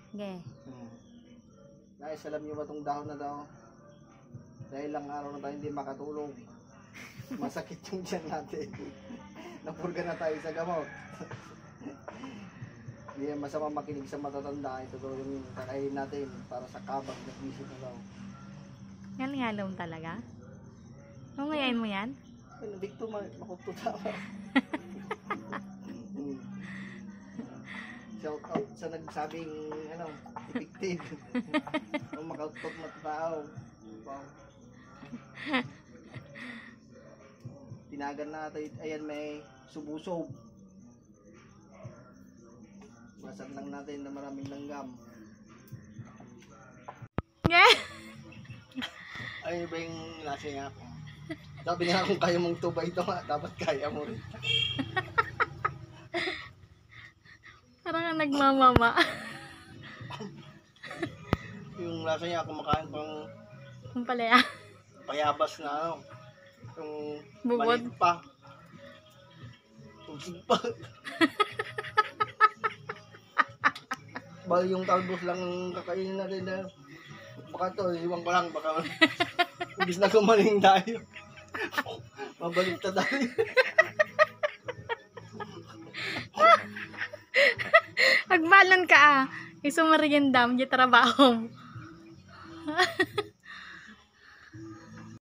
Ge. Guys, alam niyo ba itong dahon na daw? Dahil lang araw na tayo hindi makatulog. Masakit yung tiyan natin. Napurga na tayo sa gamot. Hindi masama makinig sa matatanda. Ito daw yung kakainin natin para sa kabag na bisip na daw. Ngalingalom talaga? Mungayain mo yan? Ay, nabigto, makututawa. Shout out sa nagsabing, effective. Ang makautot matutao. Wow. Tinagan natin, ayan may subusob. Masan lang natin na maraming langgam. Ge. Ay, ba yung lasa niya ako? Sabi niya kung kaya mong tuba ito nga, dapat kaya mo rin. Parang ka nagmamama. Yung lasa niya, kumakain pang Kung palaya. payabas na yung Bubod. maliit pa. Usig pa. Bali yung talbos lang kakainin natin na baka to, iwan ko lang, baka imbis na gumaling tayo. Mabalik na tayo. Pagbalon ka Iso merienda, di trabaho.